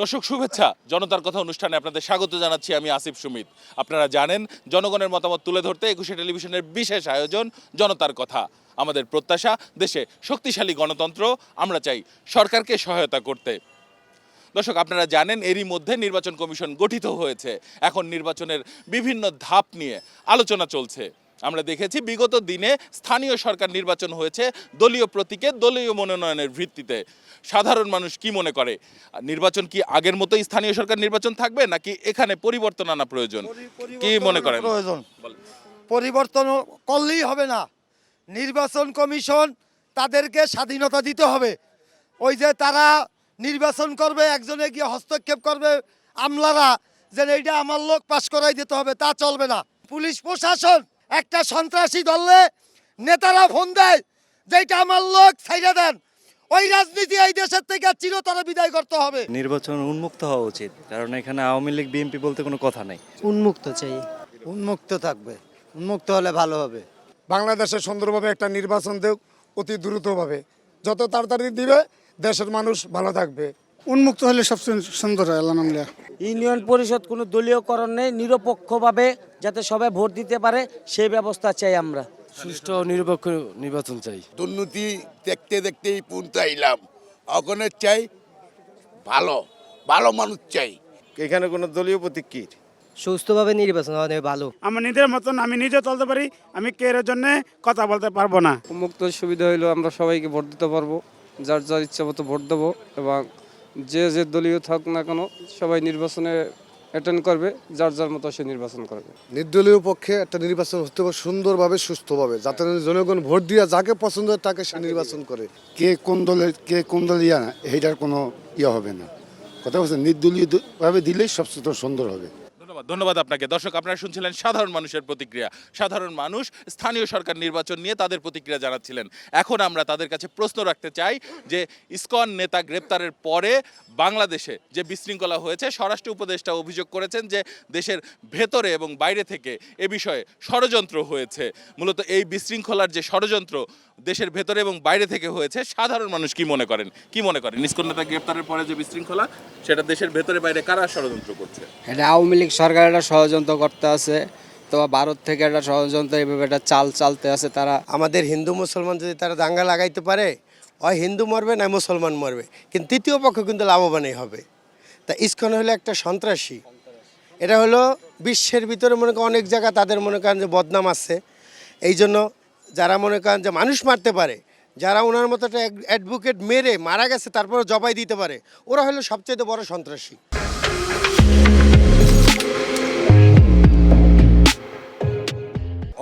দর্শক শুভেচ্ছা, জনতার কথা অনুষ্ঠানে আপনাদের স্বাগত জানাচ্ছি। আমি আসিফ সুমিত। আপনারা জানেন, জনগণের মতামত তুলে ধরতে একুশে টেলিভিশনের বিশেষ আয়োজন জনতার কথা। আমাদের প্রত্যাশা, দেশে শক্তিশালী গণতন্ত্র, আমরা চাই সরকারকে সহায়তা করতে। দর্শক, আপনারা জানেন এরই মধ্যে নির্বাচন কমিশন গঠিত হয়েছে। এখন নির্বাচনের বিভিন্ন ধাপ নিয়ে আলোচনা চলছে। আমরা দেখেছি বিগত দিনে স্থানীয় সরকার নির্বাচন হয়েছে দলীয় প্রতীকে, দলীয় মনোনয়নের ভিত্তিতে। সাধারণ মানুষ কি মনে করে, নির্বাচন কি আগের মতোই স্থানীয় সরকার নির্বাচন থাকবে, নাকি এখানে পরিবর্তন আনা প্রয়োজন? কি মনে করেন? প্রয়োজন পরিবর্তন করলেই হবে না। নির্বাচন কমিশন তাদেরকে স্বাধীনতা দিতে হবে। ওই যে তারা নির্বাচন করবে, একজনে গিয়ে হস্তক্ষেপ করবে আমলারা, যে এইটা আমার লোক পাস করাই দিতে হবে, তা চলবে না। পুলিশ প্রশাসন একটা সন্ত্রাসী দলে নেতারা ফোন দেয় যেটা আমার লোক ছাইড়া দেন, ওই রাজনীতি এই দেশের থেকে চিরতরে বিদায় করতে হবে। নির্বাচন উন্মুক্ত হওয়া উচিত, কারণ এখানে আওয়ামী লীগ বিএনপি বলতে কোনো কথা নাই। উন্মুক্ত চাই, উন্মুক্ত থাকবে, উন্মুক্ত হলে ভালো হবে। বাংলাদেশে সুন্দরভাবে একটা নির্বাচন দেখ, অতি দ্রুতভাবে, যত তাড়াতাড়ি দিবে দেশের মানুষ ভালো থাকবে। উন্মুক্ত হলে সবচেয়ে সুন্দর হয়। আল্লাহ নামলে ইউনিয়ন পরিষদ কোনো দলীয়করণ নেই, নিরপেক্ষভাবে যাতে সবাই ভোট দিতে পারে সেই ব্যবস্থা চাই আমরা। সুষ্ঠু নিরপেক্ষ নির্বাচন চাই। দুর্নীতি দেখতে দেখতেই পুনতে আইলাম, অগণের চাই ভালো ভালো মানুষ চাই। এখানে কোনো দলীয় প্রতীক কি? সুস্থভাবে নির্বাচন হওয়া ভালো। আমার নিজের মতন আমি নিজে চলতে পারি, আমি কে এর জন্য কথা বলতে পারবো না। উন্মুক্ত সুবিধা হইলো আমরা সবাইকে ভোট দিতে পারবো, যার যার ইচ্ছা মতো ভোট দেবো, এবং যে যে দলীয় থাক না কেন সবাই নির্বাচনে অ্যাটেন্ড করবে, যার যার মতো সে নির্বাচন করবে। নির্দলীয় পক্ষে একটা নির্বাচন হতে হবে সুন্দরভাবে, সুস্থভাবে, যাতে জনগণ ভোট দিয়ে যাকে পছন্দ হয় তাকে সে নির্বাচন করে। কে কোন দলের, কে কোন দলীয় না, এইটার কোনো ইয়ে হবে না। কথা বলছে নির্দলীয় ভাবে দিলেই সবচেয়ে সুন্দর হবে। ধন্যবাদ আপনাকে। দর্শক, আপনারা শুনছিলেন সাধারণ মানুষের প্রতিক্রিয়া। সাধারণ মানুষ স্থানীয় সরকার নির্বাচন নিয়ে তাদের প্রতিক্রিয়া জানাচ্ছিলেন। এখন আমরা তাদের কাছে প্রশ্ন রাখতে চাই যে ইসকন নেতা গ্রেপ্তারের পরে বাংলাদেশে যে বিশৃঙ্খলা হয়েছে, স্বরাষ্ট্র উপদেষ্টা অভিযোগ করেছেন যে দেশের ভেতরে এবং বাইরে থেকে এ বিষয়ে ষড়যন্ত্র হয়েছে। মূলত এই বিশৃঙ্খলার যে ষড়যন্ত্র দেশের ভেতরে এবং বাইরে থেকে হয়েছে, সাধারণ মানুষ কি মনে করেন? ইসকন নেতা গ্রেপ্তারের পরে যে বিশৃঙ্খলা, সেটা দেশের ভেতরে বাইরে কারা ষড়যন্ত্র করছে? এটা আওয়ামী লীগ সরকার একটা ষড়যন্ত্র করতে আছে, তো ভারত থেকে একটা ষড়যন্ত্র এইভাবে একটা চালতে আছে তারা। আমাদের হিন্দু মুসলমান যদি তারা দাঙ্গা লাগাইতে পারে, হয় হিন্দু মরবে না মুসলমান মরবে, কিন্তু তৃতীয় পক্ষ কিন্তু লাভবানই হবে। তা ইসকন হলো একটা সন্ত্রাসী। এটা হলো বিশ্বের ভিতরে মনে করেন অনেক জায়গা তাদের মনে করেন যে বদনাম আছে। এই জন্য যারা মনে করেন যে মানুষ মারতে পারে, যারা ওনার মতো একটা অ্যাডভোকেট মেরে মারা গেছে তারপরে জবাই দিতে পারে, ওরা হলো সবচেয়ে বড় সন্ত্রাসী।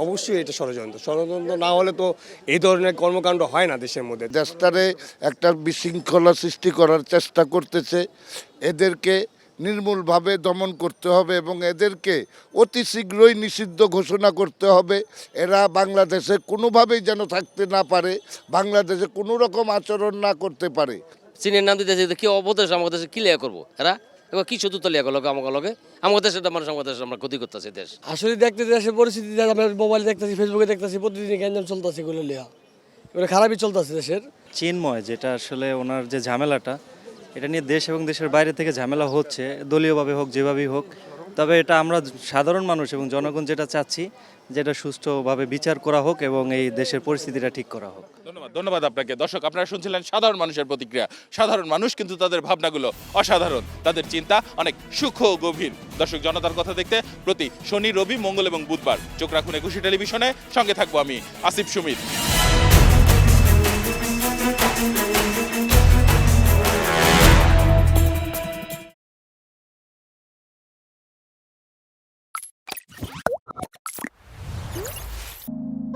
অবশ্যই এটা ষড়যন্ত্র না হলে তো এই ধরনের কর্মকাণ্ড হয় না দেশের মধ্যে। দেশটারে একটা বিশৃঙ্খলা সৃষ্টি করার চেষ্টা করতেছে, এদেরকে নির্মূলভাবে দমন করতে হবে এবং এদেরকে অতি শীঘ্রই নিষিদ্ধ ঘোষণা করতে হবে। এরা বাংলাদেশে কোনোভাবেই যেন থাকতে না পারে, বাংলাদেশে কোনো রকম আচরণ না করতে পারে। চীনের নাম দিতেছে, কি অবদেশ আমাদের দেশে কি লিয়া করবো এরা? এবার কি শুধু তো লিয়া করলো আমাদের দেশে মানুষ, আমাদের দেশে আমরা ক্ষতি করতেছি দেশ। আসলে দেখতে দেশের পরিস্থিতি আমরা মোবাইলে দেখতেছি, ফেসবুকে দেখতেছি, প্রতিদিন গ্যাঞ্জাম চলতেছে, এগুলো লিয়া এবার খারাপই চলতেছে দেশের। চিন্ময় যেটা আসলে ওনার যে ঝামেলাটা, এটা নিয়ে দেশ এবং দেশের বাইরে থেকে ঝামেলা হচ্ছে, দলীয়ভাবে হোক যেভাবেই হোক। তবে এটা আমরা সাধারণ মানুষ এবং জনগণ যেটা চাচ্ছি, যেটা সুষ্ঠুভাবে বিচার করা হোক এবং এই দেশের পরিস্থিতিটা ঠিক করা হোক। ধন্যবাদ আপনাকে। দর্শক, আপনারা শুনছিলেন সাধারণ মানুষের প্রতিক্রিয়া। সাধারণ মানুষ কিন্তু তাদের ভাবনাগুলো অসাধারণ, তাদের চিন্তা অনেক সূক্ষ্ম ও গভীর। দর্শক, জনতার কথা দেখতে প্রতি শনি, রবি, মঙ্গল এবং বুধবার চোখ রাখুন একুশে টেলিভিশনে। সঙ্গে থাকবো আমি আসিফ সুমিত।